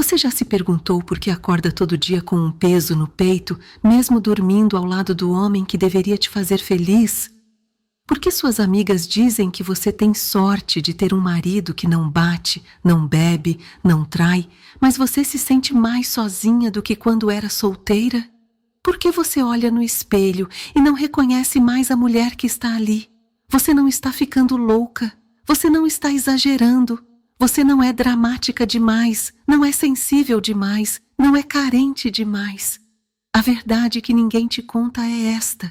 Você já se perguntou por que acorda todo dia com um peso no peito, mesmo dormindo ao lado do homem que deveria te fazer feliz? Por que suas amigas dizem que você tem sorte de ter um marido que não bate, não bebe, não trai, mas você se sente mais sozinha do que quando era solteira? Por que você olha no espelho e não reconhece mais a mulher que está ali? Você não está ficando louca, você não está exagerando, você não é dramática demais, não é sensível demais, não é carente demais. A verdade que ninguém te conta é esta: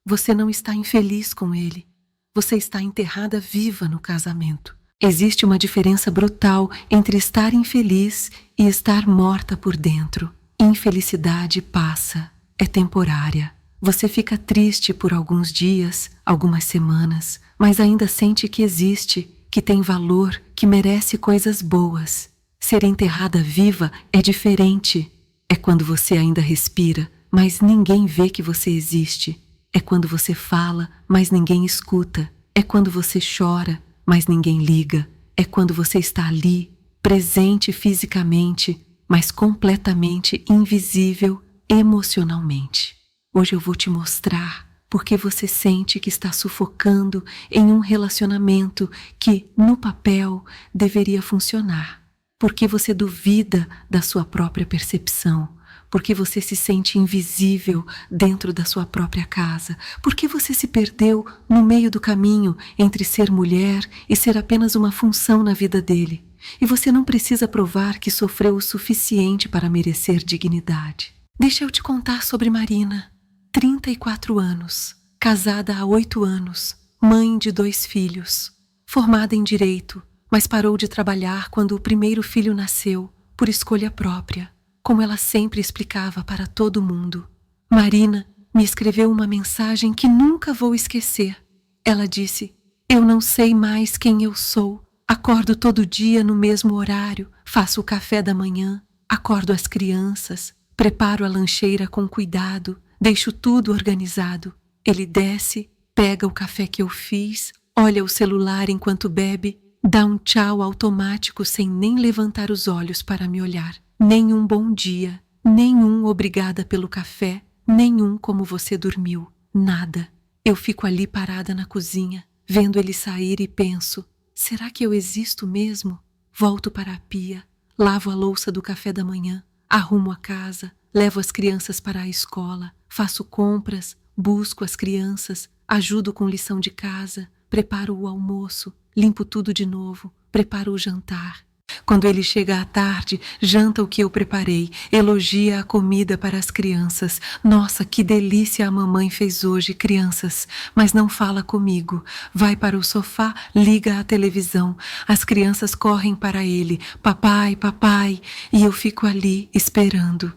você não está infeliz com ele, você está enterrada viva no casamento. Existe uma diferença brutal entre estar infeliz e estar morta por dentro. Infelicidade passa. É temporária. Você fica triste por alguns dias, algumas semanas, mas ainda sente que existe, que tem valor, que merece coisas boas. Ser enterrada viva é diferente. É quando você ainda respira, mas ninguém vê que você existe. É quando você fala, mas ninguém escuta. É quando você chora, mas ninguém liga. É quando você está ali, presente fisicamente, mas completamente invisível emocionalmente. Hoje eu vou te mostrar porque você sente que está sufocando em um relacionamento que, no papel, deveria funcionar. Porque você duvida da sua própria percepção. Porque você se sente invisível dentro da sua própria casa. Porque você se perdeu no meio do caminho entre ser mulher e ser apenas uma função na vida dele. E você não precisa provar que sofreu o suficiente para merecer dignidade. Deixa eu te contar sobre Marina, 34 anos, casada há 8 anos, mãe de 2 filhos, formada em direito, mas parou de trabalhar quando o primeiro filho nasceu, por escolha própria, como ela sempre explicava para todo mundo. Marina me escreveu uma mensagem que nunca vou esquecer. Ela disse: "Eu não sei mais quem eu sou. Acordo todo dia no mesmo horário, faço o café da manhã, acordo as crianças, preparo a lancheira com cuidado, deixo tudo organizado. Ele desce, pega o café que eu fiz, olha o celular enquanto bebe, dá um tchau automático sem nem levantar os olhos para me olhar. Nenhum bom dia, nenhum obrigada pelo café, nenhum como você dormiu, nada. Eu fico ali parada na cozinha, vendo ele sair e penso: será que eu existo mesmo? Volto para a pia, lavo a louça do café da manhã, arrumo a casa, levo as crianças para a escola, faço compras, busco as crianças, ajudo com lição de casa, preparo o almoço, limpo tudo de novo, preparo o jantar. Quando ele chega à tarde, janta o que eu preparei, elogia a comida para as crianças. Nossa, que delícia a mamãe fez hoje, crianças. Mas não fala comigo. Vai para o sofá, liga a televisão. As crianças correm para ele. Papai, papai. E eu fico ali, esperando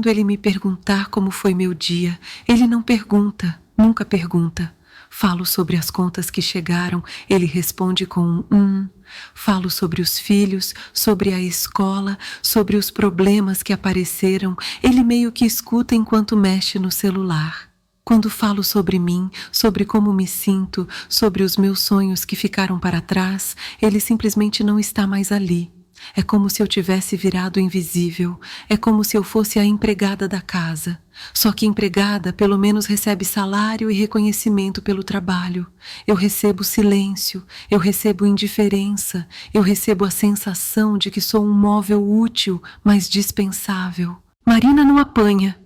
ele me perguntar como foi meu dia. Ele não pergunta, nunca pergunta. Falo sobre as contas que chegaram, ele responde com um. Falo sobre os filhos, sobre a escola, sobre os problemas que apareceram, ele meio que escuta enquanto mexe no celular. Quando falo sobre mim, sobre como me sinto, sobre os meus sonhos que ficaram para trás, ele simplesmente não está mais ali. É como se eu tivesse virado invisível, é como se eu fosse a empregada da casa. Só que empregada pelo menos recebe salário e reconhecimento pelo trabalho. Eu recebo silêncio, eu recebo indiferença, eu recebo a sensação de que sou um móvel útil, mas dispensável. Marina não apanha.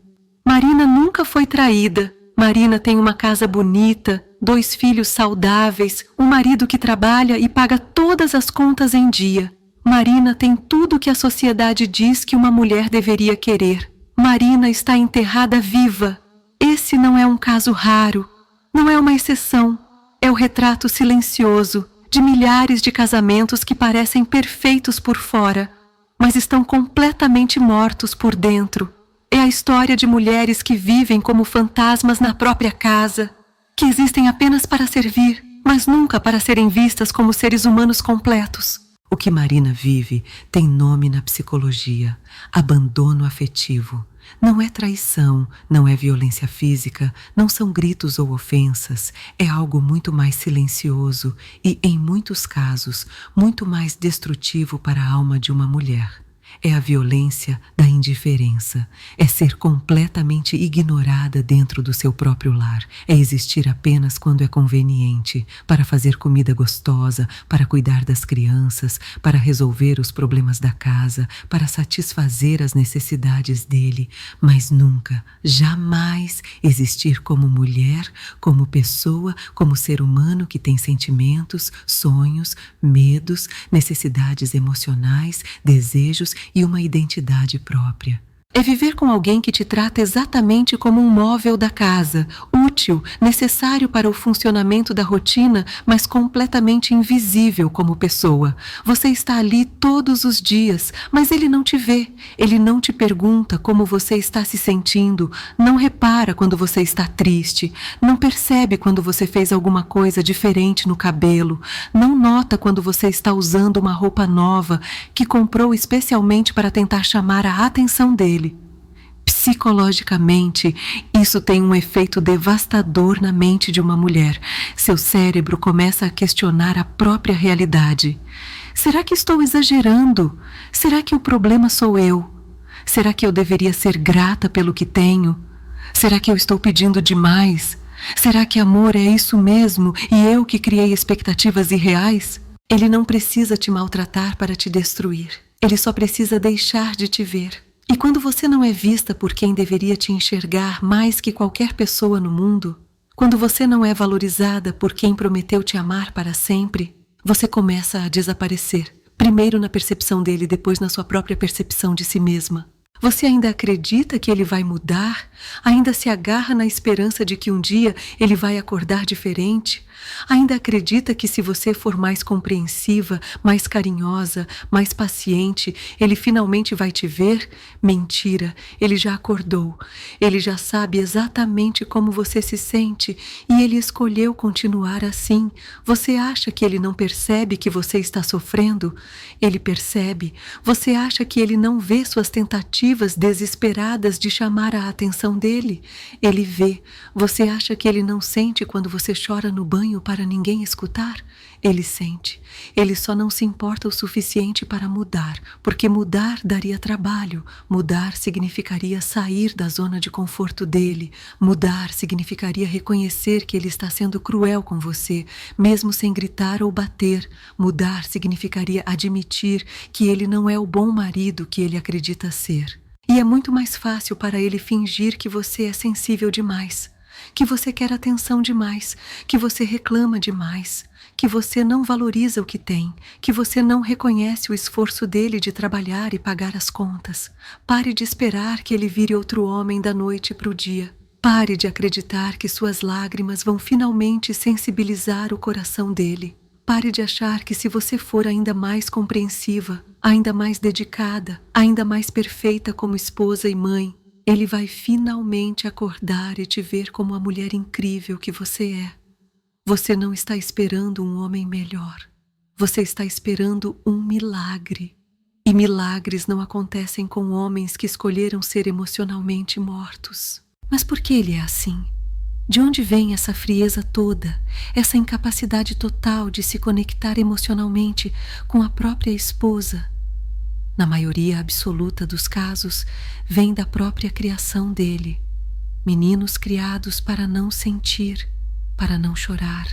Marina nunca foi traída. Marina tem uma casa bonita, 2 filhos saudáveis, um marido que trabalha e paga todas as contas em dia. Marina tem tudo que a sociedade diz que uma mulher deveria querer. Marina está enterrada viva. Esse não é um caso raro, não é uma exceção. É o retrato silencioso de milhares de casamentos que parecem perfeitos por fora, mas estão completamente mortos por dentro. É a história de mulheres que vivem como fantasmas na própria casa, que existem apenas para servir, mas nunca para serem vistas como seres humanos completos. O que Marina vive tem nome na psicologia: abandono afetivo. Não é traição, não é violência física, não são gritos ou ofensas. É algo muito mais silencioso e, em muitos casos, muito mais destrutivo para a alma de uma mulher. É a violência da indiferença, é ser completamente ignorada dentro do seu próprio lar, é existir apenas quando é conveniente, para fazer comida gostosa, para cuidar das crianças, para resolver os problemas da casa, para satisfazer as necessidades dele, mas nunca, jamais existir como mulher, como pessoa, como ser humano que tem sentimentos, sonhos, medos, necessidades emocionais, desejos e uma identidade própria. É viver com alguém que te trata exatamente como um móvel da casa, útil, necessário para o funcionamento da rotina, mas completamente invisível como pessoa. Você está ali todos os dias, mas ele não te vê. Ele não te pergunta como você está se sentindo, não repara quando você está triste, não percebe quando você fez alguma coisa diferente no cabelo, não nota quando você está usando uma roupa nova que comprou especialmente para tentar chamar a atenção dele. Psicologicamente, isso tem um efeito devastador na mente de uma mulher. Seu cérebro começa a questionar a própria realidade. Será que estou exagerando? Será que o problema sou eu? Será que eu deveria ser grata pelo que tenho? Será que eu estou pedindo demais? Será que amor é isso mesmo e eu que criei expectativas irreais? Ele não precisa te maltratar para te destruir. Ele só precisa deixar de te ver. E quando você não é vista por quem deveria te enxergar mais que qualquer pessoa no mundo, quando você não é valorizada por quem prometeu te amar para sempre, você começa a desaparecer. Primeiro na percepção dele, depois na sua própria percepção de si mesma. Você ainda acredita que ele vai mudar? Ainda se agarra na esperança de que um dia ele vai acordar diferente? Ainda acredita que se você for mais compreensiva, mais carinhosa, mais paciente, ele finalmente vai te ver? Mentira, ele já acordou. Ele já sabe exatamente como você se sente e ele escolheu continuar assim. Você acha que ele não percebe que você está sofrendo? Ele percebe. Você acha que ele não vê suas tentativas desesperadas de chamar a atenção dele? Ele vê. Você acha que ele não sente quando você chora no banho para ninguém escutar? Ele sente. Ele só não se importa o suficiente para mudar, porque mudar daria trabalho. Mudar significaria sair da zona de conforto dele. Mudar significaria reconhecer que ele está sendo cruel com você, mesmo sem gritar ou bater. Mudar significaria admitir que ele não é o bom marido que ele acredita ser. E é muito mais fácil para ele fingir que você é sensível demais, que você quer atenção demais, que você reclama demais, que você não valoriza o que tem, que você não reconhece o esforço dele de trabalhar e pagar as contas. Pare de esperar que ele vire outro homem da noite para o dia. Pare de acreditar que suas lágrimas vão finalmente sensibilizar o coração dele. Pare de achar que se você for ainda mais compreensiva, ainda mais dedicada, ainda mais perfeita como esposa e mãe, ele vai finalmente acordar e te ver como a mulher incrível que você é. Você não está esperando um homem melhor. Você está esperando um milagre. E milagres não acontecem com homens que escolheram ser emocionalmente mortos. Mas por que ele é assim? De onde vem essa frieza toda, essa incapacidade total de se conectar emocionalmente com a própria esposa? Na maioria absoluta dos casos, vem da própria criação dele. Meninos criados para não sentir, para não chorar,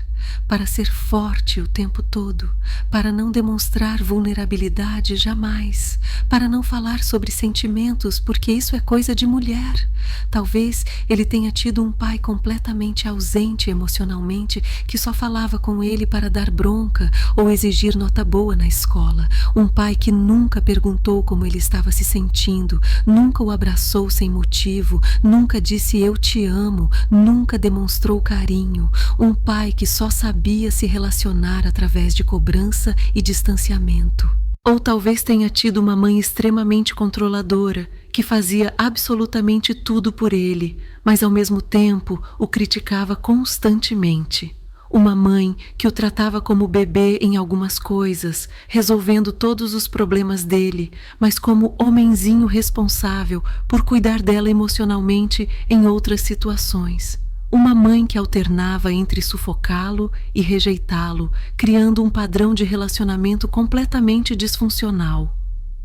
para ser forte o tempo todo, para não demonstrar vulnerabilidade jamais, para não falar sobre sentimentos, porque isso é coisa de mulher. Talvez ele tenha tido um pai completamente ausente emocionalmente, que só falava com ele para dar bronca ou exigir nota boa na escola. Um pai que nunca perguntou como ele estava se sentindo, nunca o abraçou sem motivo, nunca disse eu te amo, nunca demonstrou carinho. Um pai que só sabia se relacionar através de cobrança e distanciamento. Ou talvez tenha tido uma mãe extremamente controladora, que fazia absolutamente tudo por ele, mas ao mesmo tempo o criticava constantemente. Uma mãe que o tratava como bebê em algumas coisas, resolvendo todos os problemas dele, mas como homenzinho responsável por cuidar dela emocionalmente em outras situações. Uma mãe que alternava entre sufocá-lo e rejeitá-lo, criando um padrão de relacionamento completamente disfuncional.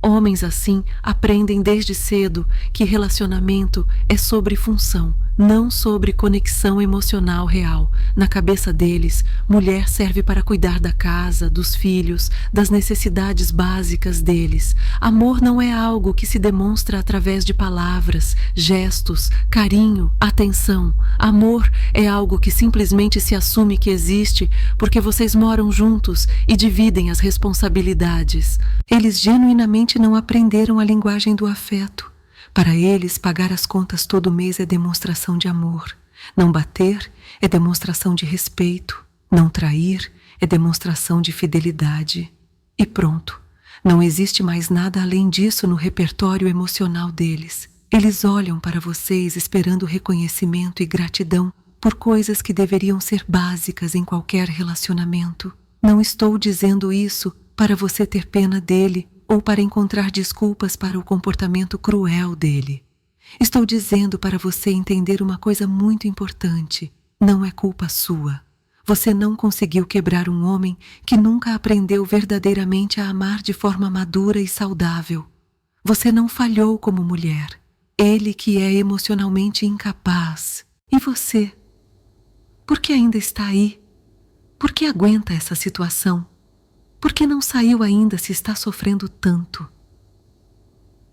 Homens assim aprendem desde cedo que relacionamento é sobre função, não sobre conexão emocional real. Na cabeça deles, mulher serve para cuidar da casa, dos filhos, das necessidades básicas deles. Amor não é algo que se demonstra através de palavras, gestos, carinho, atenção. Amor é algo que simplesmente se assume que existe porque vocês moram juntos e dividem as responsabilidades. Eles genuinamente não aprenderam a linguagem do afeto. Para eles, pagar as contas todo mês é demonstração de amor. Não bater é demonstração de respeito. Não trair é demonstração de fidelidade. E pronto. Não existe mais nada além disso no repertório emocional deles. Eles olham para vocês esperando reconhecimento e gratidão por coisas que deveriam ser básicas em qualquer relacionamento. Não estou dizendo isso para você ter pena dele ou para encontrar desculpas para o comportamento cruel dele. Estou dizendo para você entender uma coisa muito importante. Não é culpa sua. Você não conseguiu quebrar um homem que nunca aprendeu verdadeiramente a amar de forma madura e saudável. Você não falhou como mulher. Ele que é emocionalmente incapaz. E você? Por que ainda está aí? Por que aguenta essa situação? Por que não saiu ainda se está sofrendo tanto?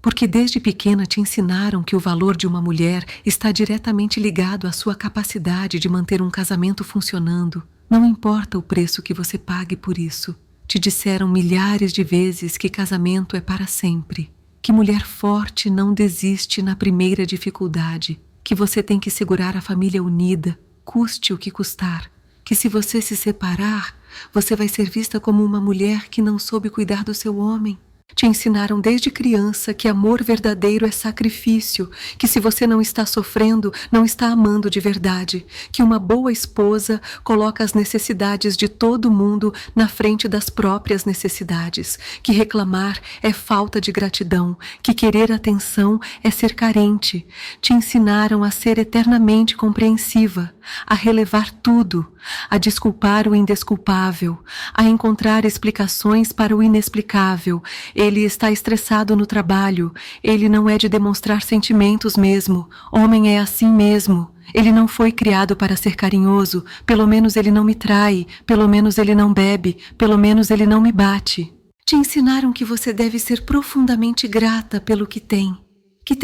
Porque desde pequena te ensinaram que o valor de uma mulher está diretamente ligado à sua capacidade de manter um casamento funcionando. Não importa o preço que você pague por isso. Te disseram milhares de vezes que casamento é para sempre, que mulher forte não desiste na primeira dificuldade, que você tem que segurar a família unida, custe o que custar, que se você se separar, você vai ser vista como uma mulher que não soube cuidar do seu homem. Te ensinaram desde criança que amor verdadeiro é sacrifício, que se você não está sofrendo, não está amando de verdade, que uma boa esposa coloca as necessidades de todo mundo na frente das próprias necessidades, que reclamar é falta de gratidão, que querer atenção é ser carente. Te ensinaram a ser eternamente compreensiva, a relevar tudo, a desculpar o indesculpável, a encontrar explicações para o inexplicável. Ele está estressado no trabalho, ele não é de demonstrar sentimentos mesmo, homem é assim mesmo. Ele não foi criado para ser carinhoso, pelo menos ele não me trai, pelo menos ele não bebe, pelo menos ele não me bate. Te ensinaram que você deve ser profundamente grata pelo que tem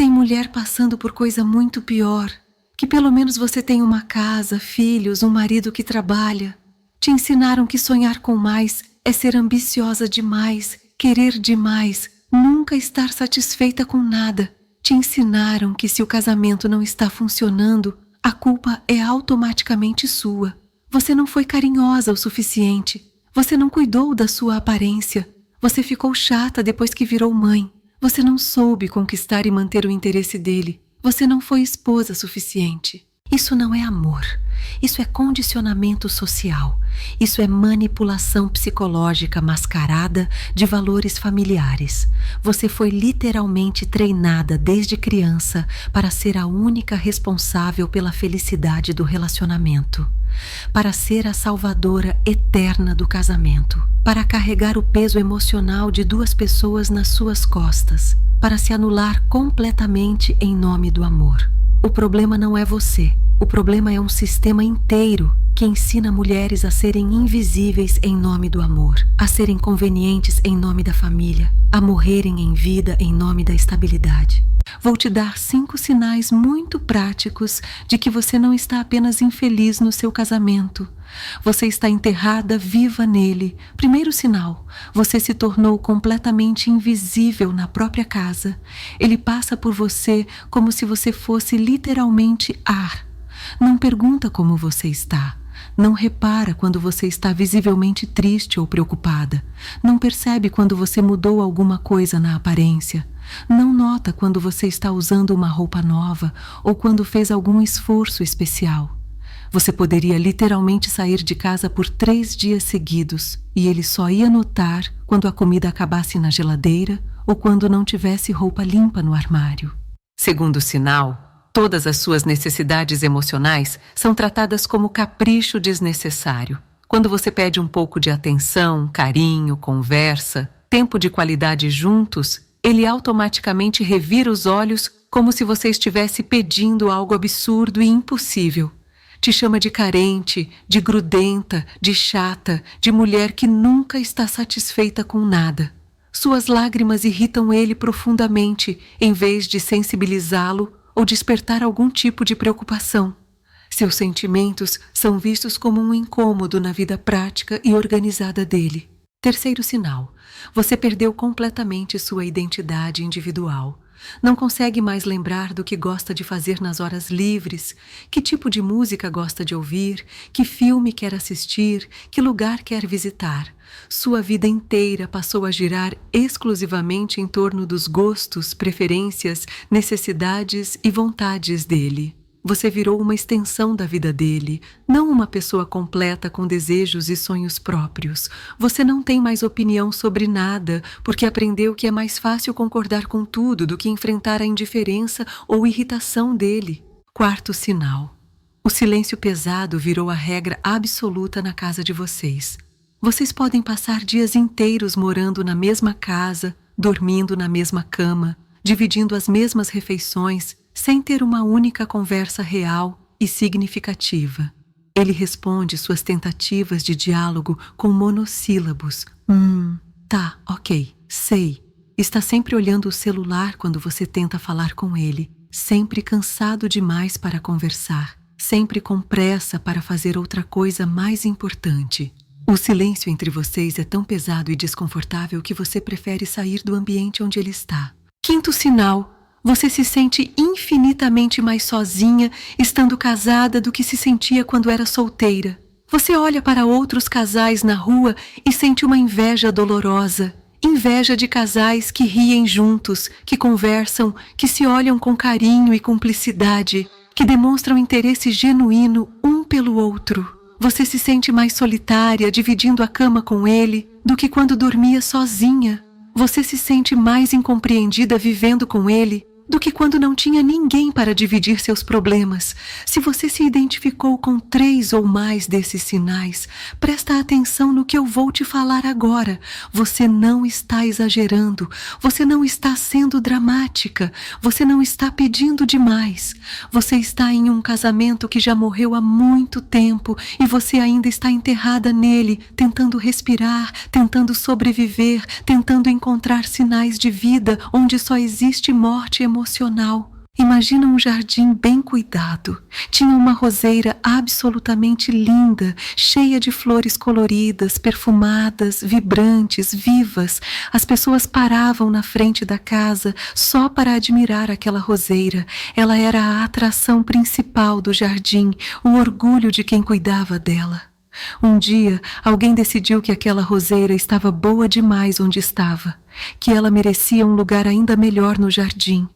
mulher passando por coisa muito pior, que pelo menos você tem uma casa, filhos, um marido que trabalha. Te ensinaram que sonhar com mais é ser ambiciosa demais, querer demais, nunca estar satisfeita com nada. Te ensinaram que se o casamento não está funcionando, a culpa é automaticamente sua. Você não foi carinhosa o suficiente. Você não cuidou da sua aparência. Você ficou chata depois que virou mãe. Você não soube conquistar e manter o interesse dele. Você não foi esposa suficiente. Isso não é amor. Isso é condicionamento social. Isso é manipulação psicológica mascarada de valores familiares. Você foi literalmente treinada desde criança para ser a única responsável pela felicidade do relacionamento, para ser a salvadora eterna do casamento, para carregar o peso emocional de duas pessoas nas suas costas, para se anular completamente em nome do amor. O problema não é você. O problema é um sistema inteiro que ensina mulheres a serem invisíveis em nome do amor, a serem convenientes em nome da família, a morrerem em vida em nome da estabilidade. Vou te dar 5 sinais muito práticos de que você não está apenas infeliz no seu casamento. Você está enterrada viva nele. Primeiro sinal, você se tornou completamente invisível na própria casa. Ele passa por você como se você fosse literalmente ar. Não pergunta como você está. Não repara quando você está visivelmente triste ou preocupada. Não percebe quando você mudou alguma coisa na aparência. Não nota quando você está usando uma roupa nova ou quando fez algum esforço especial. Você poderia literalmente sair de casa por 3 dias seguidos e ele só ia notar quando a comida acabasse na geladeira ou quando não tivesse roupa limpa no armário. Segundo sinal, todas as suas necessidades emocionais são tratadas como capricho desnecessário. Quando você pede um pouco de atenção, carinho, conversa, tempo de qualidade juntos, ele automaticamente revira os olhos como se você estivesse pedindo algo absurdo e impossível. Te chama de carente, de grudenta, de chata, de mulher que nunca está satisfeita com nada. Suas lágrimas irritam ele profundamente, em vez de sensibilizá-lo ou despertar algum tipo de preocupação. Seus sentimentos são vistos como um incômodo na vida prática e organizada dele. Terceiro sinal: você perdeu completamente sua identidade individual. Não consegue mais lembrar do que gosta de fazer nas horas livres, que tipo de música gosta de ouvir, que filme quer assistir, que lugar quer visitar. Sua vida inteira passou a girar exclusivamente em torno dos gostos, preferências, necessidades e vontades dele. Você virou uma extensão da vida dele, não uma pessoa completa com desejos e sonhos próprios. Você não tem mais opinião sobre nada, porque aprendeu que é mais fácil concordar com tudo do que enfrentar a indiferença ou irritação dele. Quarto sinal: o silêncio pesado virou a regra absoluta na casa de vocês. Vocês podem passar dias inteiros morando na mesma casa, dormindo na mesma cama, dividindo as mesmas refeições, sem ter uma única conversa real e significativa. Ele responde suas tentativas de diálogo com monossílabos. Tá, ok, sei. Está sempre olhando o celular quando você tenta falar com ele, sempre cansado demais para conversar, sempre com pressa para fazer outra coisa mais importante. O silêncio entre vocês é tão pesado e desconfortável que você prefere sair do ambiente onde ele está. Quinto sinal: você se sente infinitamente mais sozinha estando casada do que se sentia quando era solteira. Você olha para outros casais na rua e sente uma inveja dolorosa. Inveja de casais que riem juntos, que conversam, que se olham com carinho e cumplicidade, que demonstram interesse genuíno um pelo outro. Você se sente mais solitária dividindo a cama com ele do que quando dormia sozinha. Você se sente mais incompreendida vivendo com ele do que quando não tinha ninguém para dividir seus problemas. Se você se identificou com 3 ou mais desses sinais, presta atenção no que eu vou te falar agora. Você não está exagerando, você não está sendo dramática, você não está pedindo demais. Você está em um casamento que já morreu há muito tempo e você ainda está enterrada nele, tentando respirar, tentando sobreviver, tentando encontrar sinais de vida onde só existe morte emocional. Imagina um jardim bem cuidado. Tinha uma roseira absolutamente linda, cheia de flores coloridas, perfumadas, vibrantes, vivas. As pessoas paravam na frente da casa só para admirar aquela roseira. Ela era a atração principal do jardim, o orgulho de quem cuidava dela. Um dia, alguém decidiu que aquela roseira estava boa demais onde estava, que ela merecia um lugar ainda melhor no jardim.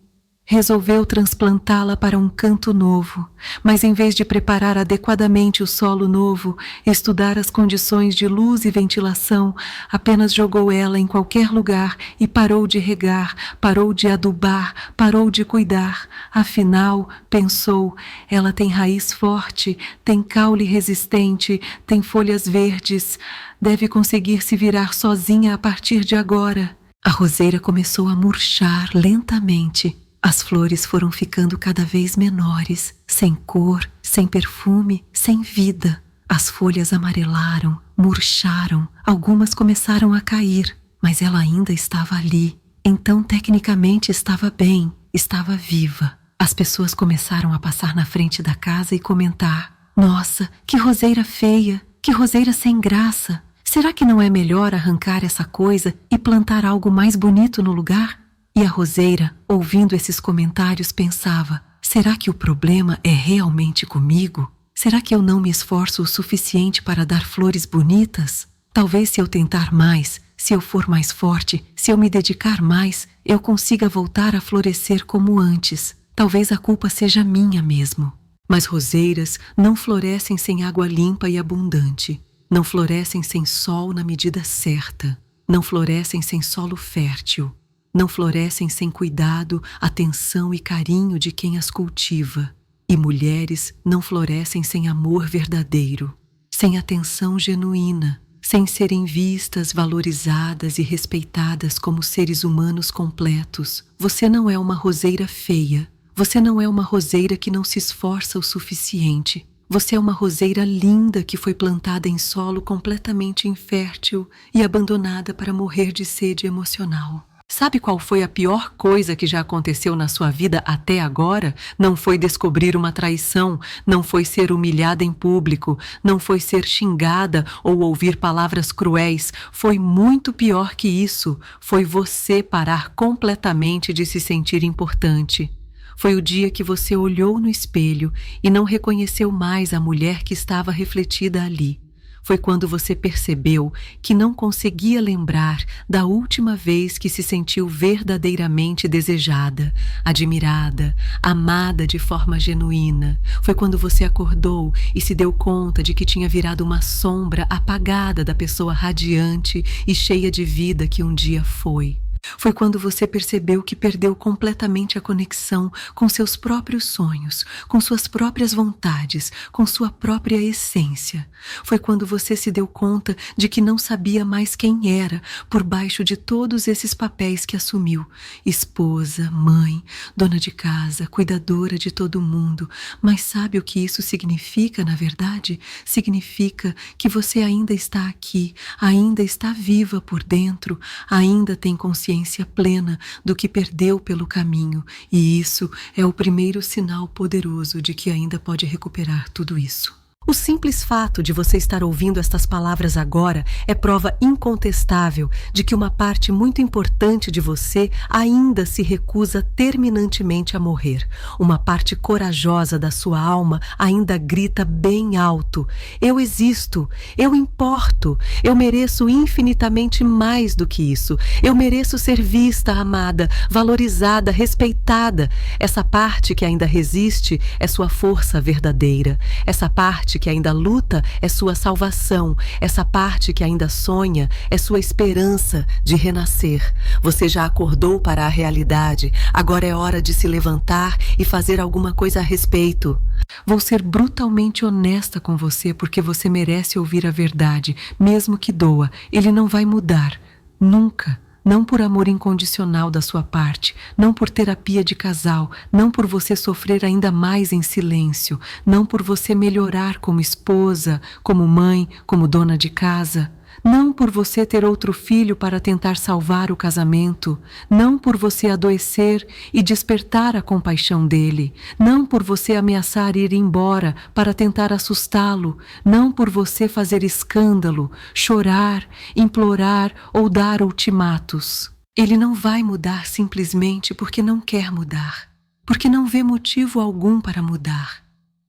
Resolveu transplantá-la para um canto novo, mas em vez de preparar adequadamente o solo novo, estudar as condições de luz e ventilação, apenas jogou ela em qualquer lugar e parou de regar, parou de adubar, parou de cuidar. Afinal, pensou, ela tem raiz forte, tem caule resistente, tem folhas verdes, deve conseguir se virar sozinha a partir de agora. A roseira começou a murchar lentamente. As flores foram ficando cada vez menores, sem cor, sem perfume, sem vida. As folhas amarelaram, murcharam, algumas começaram a cair, mas ela ainda estava ali. Então, tecnicamente, estava bem, estava viva. As pessoas começaram a passar na frente da casa e comentar: "Nossa, que roseira feia, que roseira sem graça. Será que não é melhor arrancar essa coisa e plantar algo mais bonito no lugar?" E a roseira, ouvindo esses comentários, pensava: será que o problema é realmente comigo? Será que eu não me esforço o suficiente para dar flores bonitas? Talvez se eu tentar mais, se eu for mais forte, se eu me dedicar mais, eu consiga voltar a florescer como antes. Talvez a culpa seja minha mesmo. Mas roseiras não florescem sem água limpa e abundante. Não florescem sem sol na medida certa. Não florescem sem solo fértil. Não florescem sem cuidado, atenção e carinho de quem as cultiva. E mulheres não florescem sem amor verdadeiro, sem atenção genuína, sem serem vistas, valorizadas e respeitadas como seres humanos completos. Você não é uma roseira feia. Você não é uma roseira que não se esforça o suficiente. Você é uma roseira linda que foi plantada em solo completamente infértil e abandonada para morrer de sede emocional. Sabe qual foi a pior coisa que já aconteceu na sua vida até agora? Não foi descobrir uma traição, não foi ser humilhada em público, não foi ser xingada ou ouvir palavras cruéis. Foi muito pior que isso. Foi você parar completamente de se sentir importante. Foi o dia que você olhou no espelho e não reconheceu mais a mulher que estava refletida ali. Foi quando você percebeu que não conseguia lembrar da última vez que se sentiu verdadeiramente desejada, admirada, amada de forma genuína. Foi quando você acordou e se deu conta de que tinha virado uma sombra apagada da pessoa radiante e cheia de vida que um dia foi. Foi quando você percebeu que perdeu completamente a conexão com seus próprios sonhos, com suas próprias vontades, com sua própria essência. Foi quando você se deu conta de que não sabia mais quem era por baixo de todos esses papéis que assumiu. Esposa, mãe, dona de casa, cuidadora de todo mundo. Mas sabe o que isso significa, na verdade? Significa que você ainda está aqui, ainda está viva por dentro, ainda tem consciência plena do que perdeu pelo caminho, e isso é o primeiro sinal poderoso de que ainda pode recuperar tudo isso. O simples fato de você estar ouvindo estas palavras agora é prova incontestável de que uma parte muito importante de você ainda se recusa terminantemente a morrer. Uma parte corajosa da sua alma ainda grita bem alto: eu existo, eu importo, eu mereço infinitamente mais do que isso. Eu mereço ser vista, amada, valorizada, respeitada. Essa parte que ainda resiste é sua força verdadeira. Essa parte que ainda luta é sua salvação. Essa parte que ainda sonha é sua esperança de renascer. Você já acordou para a realidade. Agora é hora de se levantar e fazer alguma coisa a respeito. Vou ser brutalmente honesta com você porque você merece ouvir a verdade, mesmo que doa. Ele não vai mudar. Nunca. Não por amor incondicional da sua parte, não por terapia de casal, não por você sofrer ainda mais em silêncio, não por você melhorar como esposa, como mãe, como dona de casa, não por você ter outro filho para tentar salvar o casamento, não por você adoecer e despertar a compaixão dele, não por você ameaçar ir embora para tentar assustá-lo, não por você fazer escândalo, chorar, implorar ou dar ultimatos. Ele não vai mudar simplesmente porque não quer mudar, porque não vê motivo algum para mudar.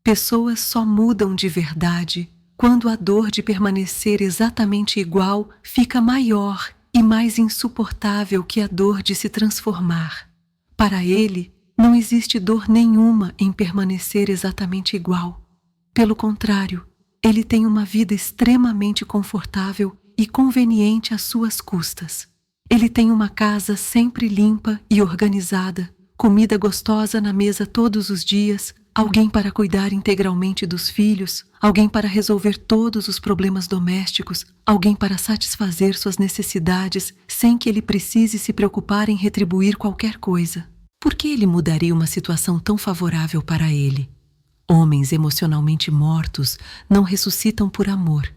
Pessoas só mudam de verdade quando a dor de permanecer exatamente igual fica maior e mais insuportável que a dor de se transformar. Para ele, não existe dor nenhuma em permanecer exatamente igual. Pelo contrário, ele tem uma vida extremamente confortável e conveniente às suas custas. Ele tem uma casa sempre limpa e organizada, comida gostosa na mesa todos os dias, alguém para cuidar integralmente dos filhos, alguém para resolver todos os problemas domésticos, alguém para satisfazer suas necessidades sem que ele precise se preocupar em retribuir qualquer coisa. Por que ele mudaria uma situação tão favorável para ele? Homens emocionalmente mortos não ressuscitam por amor.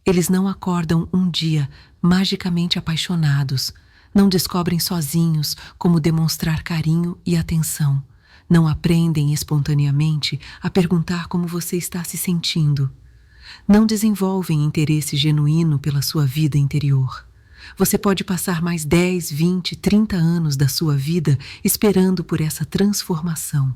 Eles não acordam um dia magicamente apaixonados, não descobrem sozinhos como demonstrar carinho e atenção. Não aprendem espontaneamente a perguntar como você está se sentindo. Não desenvolvem interesse genuíno pela sua vida interior. Você pode passar mais 10, 20, 30 anos da sua vida esperando por essa transformação.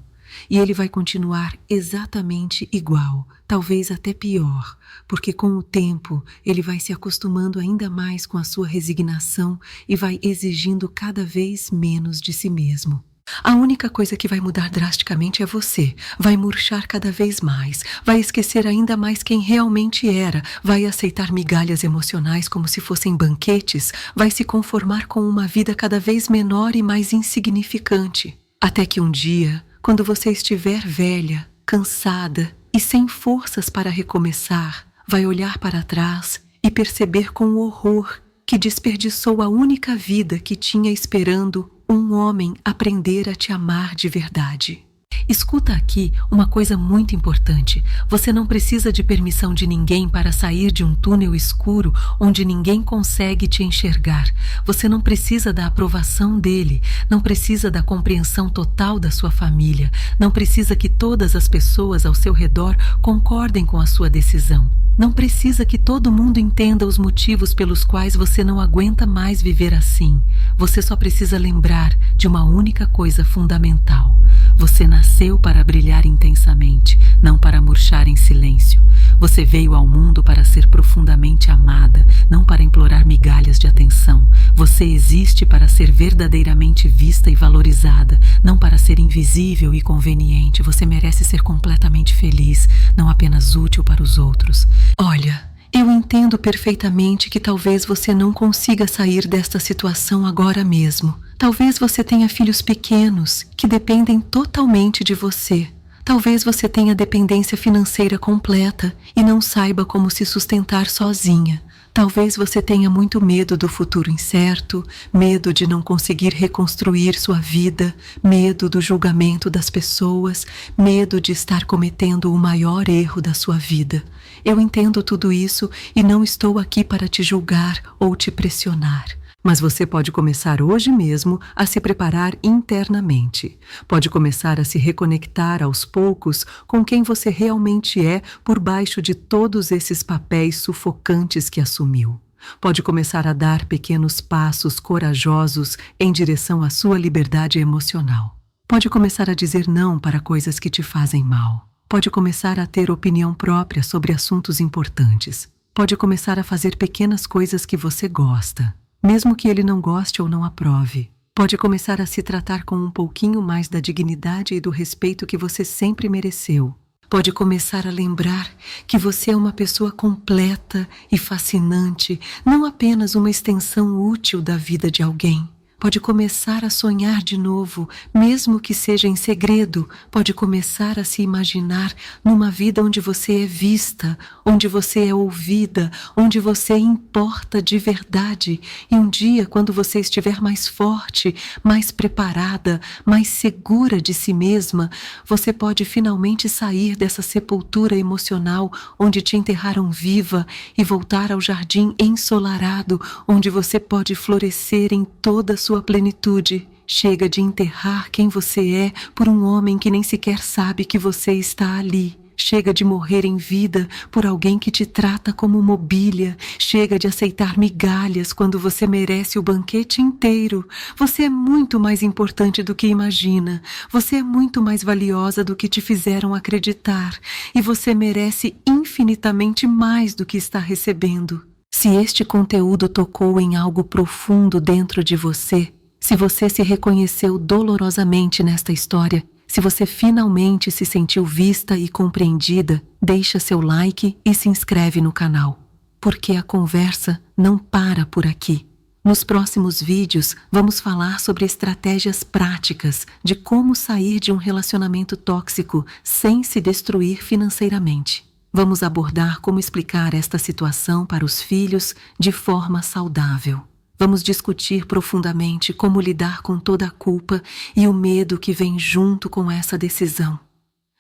E ele vai continuar exatamente igual, talvez até pior, porque com o tempo ele vai se acostumando ainda mais com a sua resignação e vai exigindo cada vez menos de si mesmo. A única coisa que vai mudar drasticamente é você. Vai murchar cada vez mais, vai esquecer ainda mais quem realmente era, vai aceitar migalhas emocionais como se fossem banquetes, vai se conformar com uma vida cada vez menor e mais insignificante. Até que um dia, quando você estiver velha, cansada e sem forças para recomeçar, vai olhar para trás e perceber com horror que desperdiçou a única vida que tinha esperando um homem aprender a te amar de verdade. Escuta aqui uma coisa muito importante. Você não precisa de permissão de ninguém para sair de um túnel escuro onde ninguém consegue te enxergar. Você não precisa da aprovação dele, não precisa da compreensão total da sua família, não precisa que todas as pessoas ao seu redor concordem com a sua decisão. Não precisa que todo mundo entenda os motivos pelos quais você não aguenta mais viver assim. Você só precisa lembrar de uma única coisa fundamental. Você nasceu para brilhar intensamente, não para murchar em silêncio. Você veio ao mundo para ser profundamente amada, não para implorar migalhas de atenção. Você existe para ser verdadeiramente vista e valorizada, não para ser invisível e conveniente. Você merece ser completamente feliz, não apenas útil para os outros. Olha, eu entendo perfeitamente que talvez você não consiga sair desta situação agora mesmo. Talvez você tenha filhos pequenos que dependem totalmente de você. Talvez você tenha dependência financeira completa e não saiba como se sustentar sozinha. Talvez você tenha muito medo do futuro incerto, medo de não conseguir reconstruir sua vida, medo do julgamento das pessoas, medo de estar cometendo o maior erro da sua vida. Eu entendo tudo isso e não estou aqui para te julgar ou te pressionar. Mas você pode começar hoje mesmo a se preparar internamente. Pode começar a se reconectar aos poucos com quem você realmente é por baixo de todos esses papéis sufocantes que assumiu. Pode começar a dar pequenos passos corajosos em direção à sua liberdade emocional. Pode começar a dizer não para coisas que te fazem mal. Pode começar a ter opinião própria sobre assuntos importantes. Pode começar a fazer pequenas coisas que você gosta, mesmo que ele não goste ou não aprove. Pode começar a se tratar com um pouquinho mais da dignidade e do respeito que você sempre mereceu. Pode começar a lembrar que você é uma pessoa completa e fascinante, não apenas uma extensão útil da vida de alguém. Pode começar a sonhar de novo, mesmo que seja em segredo. Pode começar a se imaginar numa vida onde você é vista, onde você é ouvida, onde você importa de verdade. E um dia, quando você estiver mais forte, mais preparada, mais segura de si mesma, você pode finalmente sair dessa sepultura emocional onde te enterraram viva e voltar ao jardim ensolarado, onde você pode florescer em toda a sua plenitude. Chega de enterrar quem você é por um homem que nem sequer sabe que você está ali. Chega de morrer em vida por alguém que te trata como mobília. Chega de aceitar migalhas quando você merece o banquete inteiro. Você é muito mais importante do que imagina. Você é muito mais valiosa do que te fizeram acreditar. E você merece infinitamente mais do que está recebendo. Se este conteúdo tocou em algo profundo dentro de você, se você se reconheceu dolorosamente nesta história, se você finalmente se sentiu vista e compreendida, deixa seu like e se inscreve no canal, porque a conversa não para por aqui. Nos próximos vídeos, vamos falar sobre estratégias práticas de como sair de um relacionamento tóxico sem se destruir financeiramente. Vamos abordar como explicar esta situação para os filhos de forma saudável. Vamos discutir profundamente como lidar com toda a culpa e o medo que vem junto com essa decisão.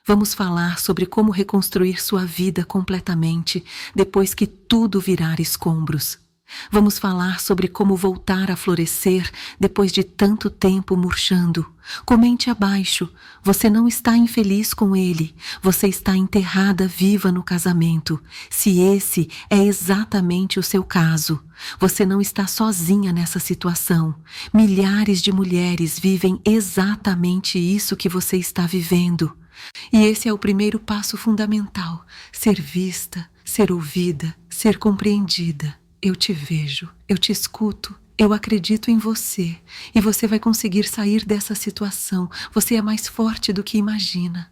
Vamos falar sobre como reconstruir sua vida completamente depois que tudo virar escombros. Vamos falar sobre como voltar a florescer depois de tanto tempo murchando. Comente abaixo. Você não está infeliz com ele. Você está enterrada viva no casamento. Se esse é exatamente o seu caso, você não está sozinha nessa situação. Milhares de mulheres vivem exatamente isso que você está vivendo. E esse é o primeiro passo fundamental: ser vista, ser ouvida, ser compreendida. Eu te vejo, eu te escuto, eu acredito em você e você vai conseguir sair dessa situação. Você é mais forte do que imagina.